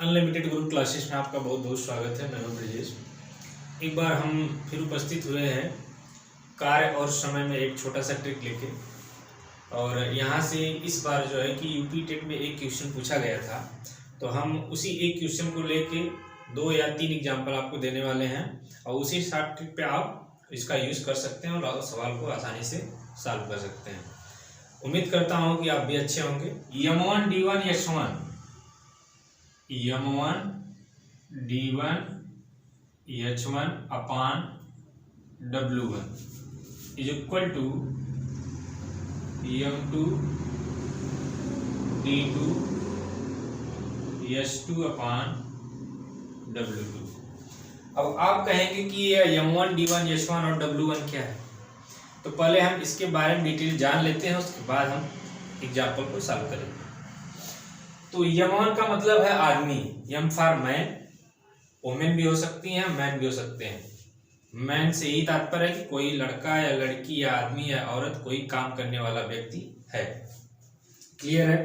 Unlimited group classes में आपका बहुत बहुत स्वागत है। मैं हूं ब्रजेश। एक बार हम फिर उपस्थित हुए हैं कार्य और समय में एक छोटा सा ट्रिक लेके। और यहाँ से इस बार जो है कि यूपी टेट में एक क्वेश्चन पूछा गया था, तो हम उसी एक क्वेश्चन को लेके 2 या 3 एग्जाम्पल आपको देने वाले हैं और उसी शॉर्ट ट्रिक पे आप इसका यूज़ कर सकते हैं और सवाल को आसानी से सॉल्व कर सकते हैं। उम्मीद करता हूँ कि आप भी अच्छे होंगे। M1 D1 H1 M1 D1 H1 upon W1 is equal to M2 D2 H2 upon W2। अब आप कहेंगे कि ये M1 D1 H1 और W1 क्या है, तो पहले हम इसके बारे में डिटेल जान लेते हैं, उसके बाद हम एग्जाम्पल को सॉल्व करेंगे। तो M1 का मतलब है आदमी, M फॉर मैन। वोमेन भी हो सकती हैं, मैन भी हो सकते हैं। मैन से ही तात्पर्य है कि कोई लड़का या लड़की या आदमी या औरत, कोई काम करने वाला व्यक्ति है। क्लियर है।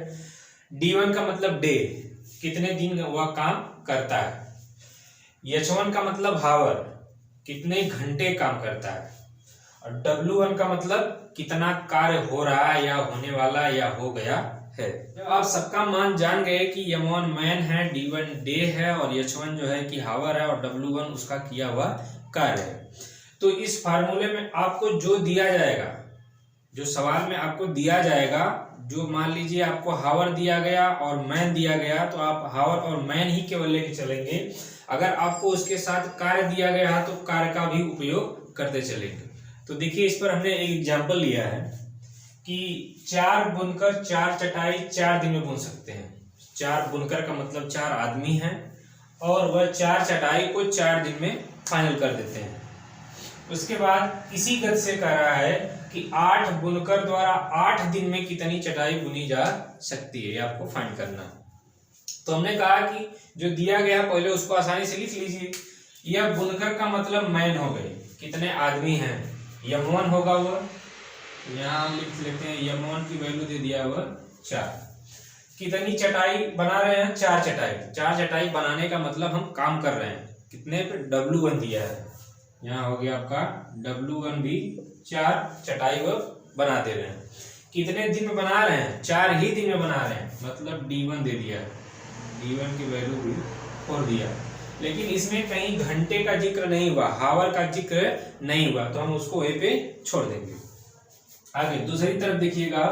D1 का मतलब डे, कितने दिन वह काम करता है। H1 का मतलब हावर, कितने घंटे काम करता है। और W1 का मतलब कितना कार्य हो रहा है या होने वाला या हो गया है। जब आप सबका मान जान गए कि M1 मैन है, D1 डे है और H1 जो है कि हावर है और W1 उसका किया हुआ कार्य है, तो इस फार्मूले में आपको जो दिया जाएगा, जो सवाल में आपको दिया जाएगा, जो मान लीजिए आपको हावर दिया गया और मैन दिया गया, तो आप हावर और मैन ही केवल लेके चलेंगे। अगर आपको उसके साथ कार्य दिया गया तो कार्य का भी उपयोग करते चलेंगे। तो देखिए, इस पर हमने एक एग्जाम्पल लिया है कि 4 बुनकर 4 चटाई 4 दिन में बुन सकते हैं। 4 बुनकर का मतलब 4 आदमी हैं और वह 4 चटाई को 4 दिन में फाइनल कर देते हैं। उसके बाद इसी गत से कह रहा है कि 8 बुनकर द्वारा 8 दिन में कितनी चटाई बुनी जा सकती है, ये आपको फाइंड करना है। तो हमने कहा कि जो दिया गया पहले उसको आसानी से लिख लीजिए। यह बुनकर का मतलब मैन हो गए, कितने आदमी हैं, M1 होगा वह, यहाँ हम लिख लेते हैं M1 की वैल्यू दे दिया हुआ 4। कितनी चटाई बना रहे हैं, 4 चटाई। 4 चटाई बनाने का मतलब हम काम कर रहे हैं, कितने पे, W1 दिया है। यहाँ हो गया आपका W1 भी 4 चटाई वो बना दे रहे हैं। कितने दिन में बना रहे हैं, 4 ही दिन में बना रहे हैं, मतलब D1 दे दिया है। D1 की वैल्यू भी 4 दिया। लेकिन इसमें कहीं घंटे का जिक्र नहीं हुआ, हावर का जिक्र नहीं हुआ, तो हम उसको वहीं पे छोड़ देंगे। आगे दूसरी तरफ देखिएगा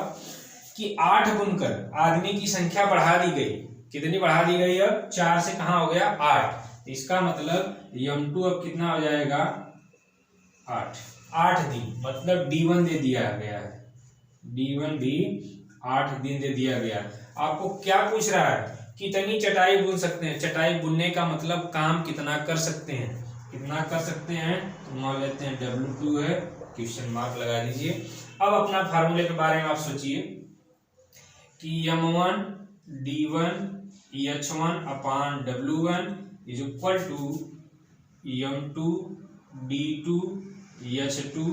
कि 8 बुनकर आदमी की संख्या बढ़ा दी गई। कितनी बढ़ा दी गई, अब 4 से कहां हो गया 8। इसका मतलब M2 अब कितना हो जाएगा 8 दिन, मतलब D1 दे दिया गया है। D1 भी 8 दिन दे दिया गया। आपको क्या पूछ रहा है, कितनी चटाई बुन सकते हैं। चटाई बुनने का मतलब काम कितना कर सकते हैं, कितना कर सकते हैं, तो मान लेते हैं W2 है, क्वेश्चन मार्क लगा दीजिए। अब अपना फार्मूले के बारे में आप सोचिए कि M1 D1 H1 upon W1 is equal to M2 D2 H2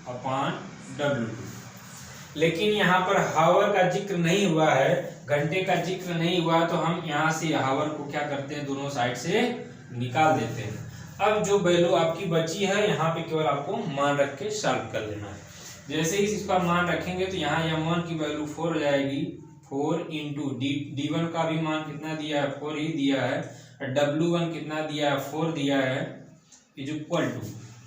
upon W2। लेकिन यहाँ पर हावर का जिक्र नहीं हुआ है, घंटे का जिक्र नहीं हुआ, तो हम यहाँ से हावर को क्या करते हैं, दोनों साइड से निकाल देते हैं। अब जो वैल्यू आपकी बची है, यहाँ पे केवल आपको मान रख के सॉल्व कर लेना है। जैसे ही इसका मान रखेंगे तो यहाँ M1 की वैल्यू 4 हो जाएगी। 4 इंटू D1 का भी मान कितना दिया है, 4 ही दिया है। W1 कितना दिया है, 4 दिया है, इज इक्वल टू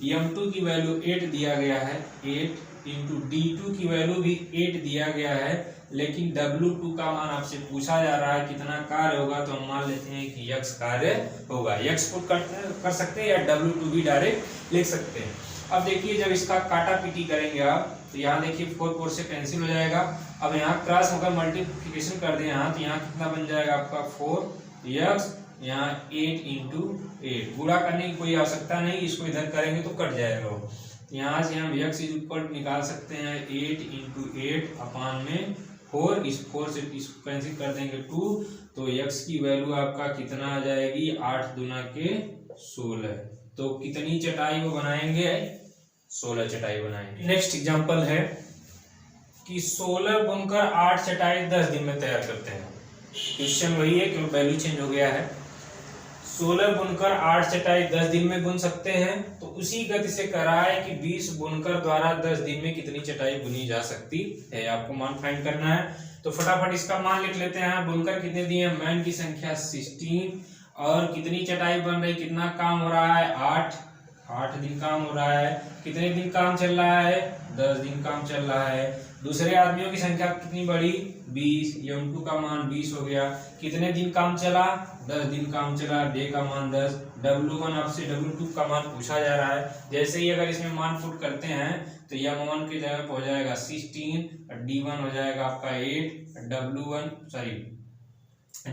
M2 की वैल्यू 8 दिया गया है, 8 इंटू D2 की वैल्यू भी 8 दिया गया है। लेकिन W2 का मान आपसे पूछा जा रहा है कितना कार्य होगा, तो हम मान लेते हैं कि X कार्य होगा। X पुट कर सकते हैं या W2 भी डायरेक्ट लिख सकते हैं। अब देखिए, जब इसका काटा पीटी करेंगे आप, तो यहाँ देखिए 4 से कैंसिल हो जाएगा। अब यहाँ क्रॉस होकर मल्टीप्लिकेशन कर दें यहाँ, तो यहाँ कितना बन जाएगा आपका 4x, यहाँ 8 इंटू 8। गुणा करने की कोई आवश्यकता नहीं, इसको इधर करेंगे तो कट जाएगा वो। यहाँ से हम x इज इक्वल निकाल सकते हैं 8 इंटू 8 अपान में 4। इस 4 से इसको कैंसिल कर देंगे 2, तो x की वैल्यू आपका कितना आ जाएगी, 8 दूना के 16। तो कितनी चटाई वो बनाएंगे, 16 चटाई बनाएंगे। नेक्स्ट एग्जांपल है कि 16 बुनकर 8 चटाई 10 दिन में तैयार करते हैं। क्वेश्चन वही है, केवल वैल्यू चेंज हो गया है। 16 बुनकर 8 चटाई 10 दिन में बुन सकते हैं, तो उसी गति से करा है कि 20 बुनकर द्वारा 10 दिन में कितनी चटाई बुनी जा सकती है, आपको मान फाइंड करना है। तो फटाफट इसका मान लिख लेते हैं। बुनकर कितने दिए हैं, मैन की संख्या 16 और कितनी चटाई बन रही, कितना काम हो रहा है, 8 दिन काम हो रहा है। कितने दिन काम चल रहा है, 10 दिन काम चल रहा है। दूसरे आदमियों की संख्या कितनी बढ़ी, 20, m2 का मान 20 हो गया। कितने दिन काम चला, 10 दिन काम चला, डे का मान 10। W1 आपसे W2 का मान पूछा जा रहा है। जैसे ही अगर इसमें मान पुट करते हैं तो m1 की जगह पर हो जाएगा 16, D1 हो जाएगा आपका 8,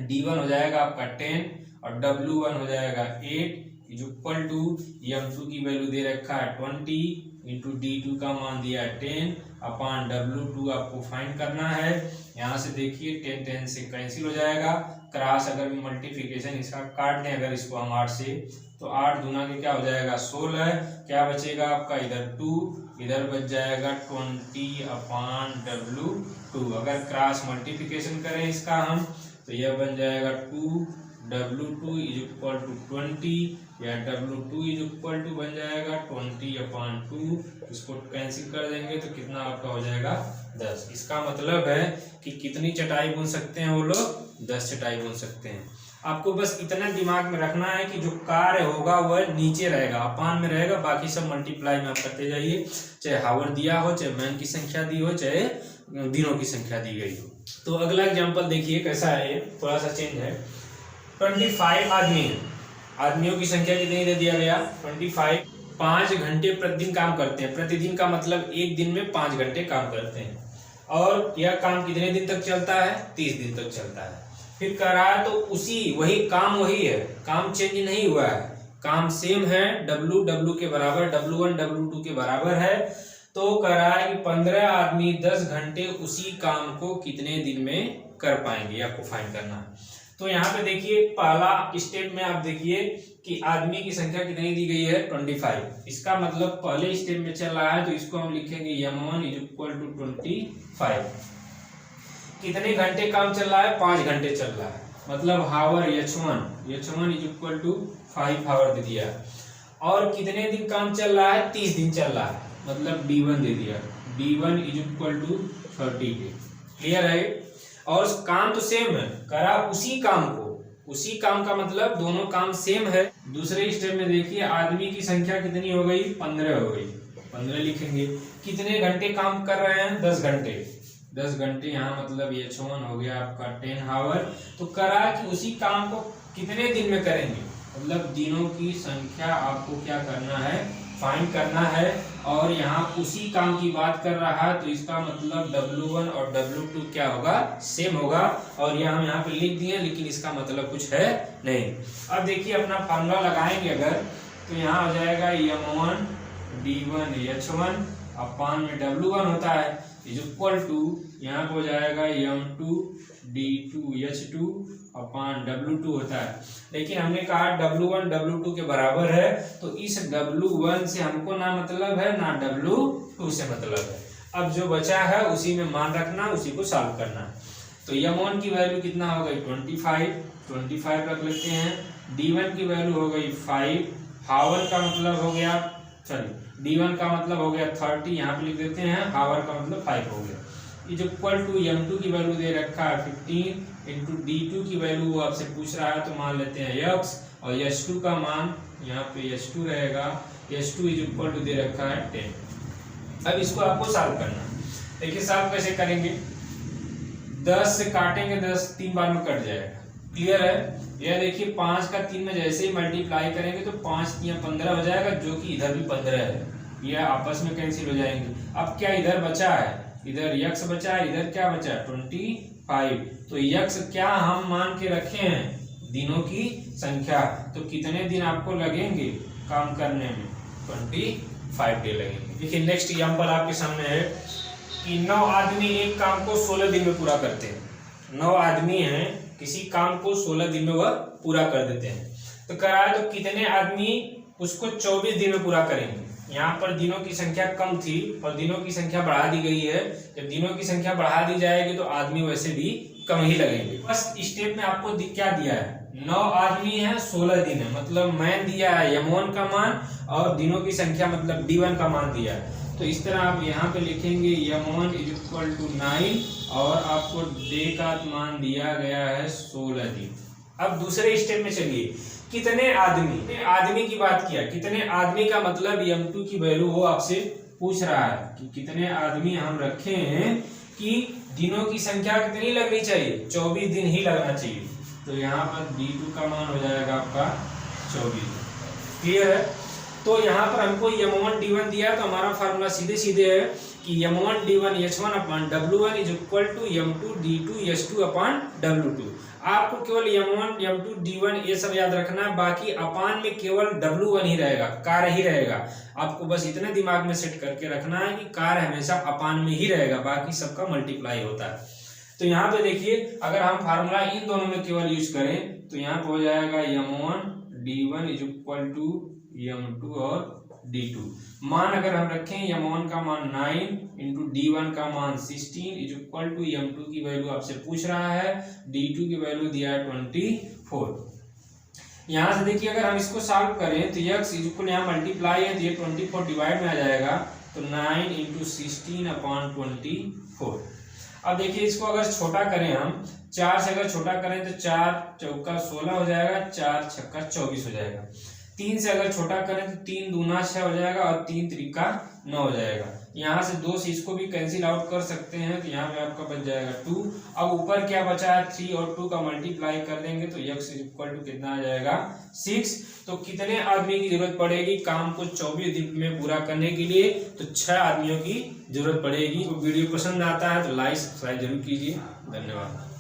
D1 हो जाएगा आपका 10 और W1 हो जाएगा 8 इज इक्वल टू m2 की वैल्यू दे रखा है 20 इंटू D2 का मान दिया है 10 अपॉन W2 आपको फाइंड करना है। यहाँ से देखिए 10 से कैंसिल हो जाएगा, क्रॉस अगर मल्टीप्लिकेशन इसका काट दें अगर इसको हम 8 से, तो 8 दूना के क्या हो जाएगा 16, क्या बचेगा आपका इधर 2, इधर बच जाएगा 20 अपॉन W2। अगर क्रॉस मल्टीप्लिकेशन करें इसका हम तो यह बन जाएगा 2W2 इज इक्वल टू 20 या W2 इज इक्वल टू बन जाएगा 20 अपॉन 2। इसको कैंसिल कर देंगे तो कितना आपका हो जाएगा 10। इसका मतलब है कि कितनी चटाई बुन सकते हैं वो लोग, 10 चटाई बुन सकते हैं। आपको बस इतना दिमाग में रखना है कि जो कार्य होगा वह नीचे रहेगा, अपान में रहेगा, बाकी सब मल्टीप्लाई में आप करते जाइए। चाहे हावर दिया हो, चाहे मैन की संख्या दी हो, चाहे दिनों की संख्या दी गई हो। तो अगला एग्जाम्पल देखिए कैसा है, ये थोड़ा सा चेंज है। 25 आदमियों की संख्या कितनी दे दिया गया, 25। 5 घंटे प्रतिदिन काम करते हैं। प्रतिदिन का मतलब एक दिन में 5 घंटे काम करते हैं। और यह काम कितने दिन तक चलता है, 30 दिन तक चलता है। फिर कह रहा है तो वही काम है, काम चेंज नहीं हुआ है, काम सेम है, W के बराबर, W1 W2 के बराबर है। तो कह रहा है कि 15 आदमी 10 घंटे उसी काम को कितने दिन में कर पाएंगे, आपको फाइंड करना है। तो यहाँ पे देखिए पहला स्टेप में आप देखिए कि आदमी की संख्या कितनी दी गई है, 25। इसका मतलब पहले स्टेप में चल रहा है तो इसको हम लिखेंगे m1 इज इक्वल टू 25। कितने घंटे काम चल रहा है, 5 घंटे चल रहा है, मतलब हावर h1 इज इक्वल टू 5 हावर दे दिया। और कितने दिन काम चल रहा है, 30 दिन चल रहा है, मतलब D1 दे दिया, D1 is equal to 30 day. Clear है। और काम तो सेम है, करा उसी काम को, उसी काम का मतलब दोनों काम सेम है। दूसरे स्टेप में देखिए आदमी की संख्या कितनी हो गई, 15 हो गई, 15 लिखेंगे। कितने घंटे काम कर रहे हैं, 10 घंटे, 10 घंटे, यहाँ मतलब h1 हो गया आपका 10 हावर। तो करा कि उसी काम को कितने दिन में करेंगे, मतलब दिनों की संख्या आपको क्या करना है, फाइंड करना है। और यहाँ उसी काम की बात कर रहा है तो इसका मतलब W1 और W2 क्या होगा, सेम होगा। और यह हम यहाँ पे लिख दिए, लेकिन इसका मतलब कुछ है नहीं। अब देखिए अपना फार्मूला लगाएंगे अगर, तो यहाँ हो जाएगा m1 D1 h1 अपान में W1 होता है इज इक्वल टू, यहाँ पे हो जाएगा m2 D2 h2 upon W2 होता है। लेकिन हमने कहा W1 W2 के बराबर है, तो इस W1 से हमको ना मतलब है ना W2 से मतलब है। अब जो बचा है उसी में मान रखना, उसी को सॉल्व करना। तो m1 की वैल्यू कितना हो गई, 25 रख लेते हैं। D1 की वैल्यू हो गई 5, हावर का मतलब हो गया, D1 का मतलब हो गया 30, यहाँ पे लिख देते हैं, हावर का मतलब 5 हो गया। इज इक्वल टू m2 की वैल्यू दे रखा है 15 इंटू D2 की वैल्यू वो आपसे पूछ रहा है तो मान लेते हैं x, और h2 का मान यहाँ पे h2 रहेगा, h2 इज इक्वल टू दे रखा है 10। अब इसको आपको सॉल्व करना। देखिए सॉल्व कैसे करेंगे, 10 से काटेंगे, 10 3 बार में कट जाएगा। क्लियर है। यह देखिए 5 का 3 में जैसे ही मल्टीप्लाई करेंगे तो 5 3 15 हो जाएगा, जो कि इधर भी 15 है, यह आपस में कैंसिल हो जाएंगे। अब क्या इधर बचा है, इधर x बचा है, इधर क्या बचा है 25। तो x क्या हम मान के रखे हैं, दिनों की संख्या। तो कितने दिन आपको लगेंगे काम करने में, 25 डे लगेंगे। देखिए नेक्स्ट एग्जांपल आपके सामने है कि 9 आदमी एक काम को 16 दिन में पूरा करते हैं। 9 आदमी हैं, किसी काम को 16 दिन में वह पूरा कर देते हैं। तो कराए तो कितने आदमी उसको 24 दिन में पूरा करेंगे। यहाँ पर दिनों की संख्या कम थी और दिनों की संख्या बढ़ा दी गई है। जब दिनों की संख्या बढ़ा दी जाएगी तो आदमी वैसे भी कम ही लगेंगे। फर्स्ट स्टेप में आपको क्या दिया है, 9 आदमी है 16 दिन है, मतलब मैन दिया है M1 का मान और दिनों की संख्या मतलब D1 का मान दिया है। तो इस तरह आप यहाँ पे लिखेंगे M1 = 9 और आपको डे का मान दिया गया है 16 दिन। अब दूसरे स्टेप में चलिए, कितने आदमी की बात किया, कितने आदमी का मतलब M2 की वैल्यू वो आपसे पूछ रहा है कि कितने आदमी हम रखे हैं कि दिनों की संख्या कितनी लगनी चाहिए, 24 दिन ही लगना चाहिए। तो यहाँ पर D2 का मान हो जाएगा आपका 24। क्लियर है? तो यहाँ पर हमको M1 D1 दिया है, तो हमारा फार्मूला सीधे सीधे है कि M1 D1 H1 upon W1 = M2 D2 H2 upon W2। आपको केवल M1 M2 D1 ये सब याद रखना है, बाकी अपान में केवल W1 ही रहेगा, कार्य ही रहेगा। आपको बस इतना दिमाग में सेट करके रखना है कि कार्य हमेशा अपान में ही रहेगा, बाकी सबका मल्टीप्लाई होता है। तो यहाँ पे देखिए, अगर हम फार्मूला इन दोनों में केवल यूज करें तो यहाँ पे हो जाएगा M1 D1 = M2 और D2। मान अगर हम रखें M1 का मान 9 इंटू D1 का मान 16 = M2 की वैल्यू आपसे पूछ रहा है, D2 की वैल्यू दिया है 24। यहाँ से देखिए, अगर हम इसको सॉल्व करें तो x = यहाँ मल्टीप्लाई है तो ये 24 डिवाइड में आ जाएगा, तो 9 × 16/24। अब देखिए, इसको अगर छोटा करें हम 4 से अगर छोटा करें तो 4 चौका 16 हो जाएगा, 4 छक्का 24 हो जाएगा। 3 से अगर छोटा करें तो 3 दूना 6 हो जाएगा और 3 त्रिका 9 हो जाएगा। यहाँ से 2 से इसको भी कैंसिल आउट कर सकते हैं, तो यहाँ पे आपका बच जाएगा 2। अब ऊपर क्या बचा है, 3 और 2 का मल्टीप्लाई कर देंगे तो x = कितना आ जाएगा 6। तो कितने आदमी की जरूरत पड़ेगी काम को 24 दिन में पूरा करने के लिए, तो 6 आदमियों की जरूरत पड़ेगी। तो वीडियो पसंद आता है तो लाइक सब्सक्राइब जरूर कीजिए। धन्यवाद।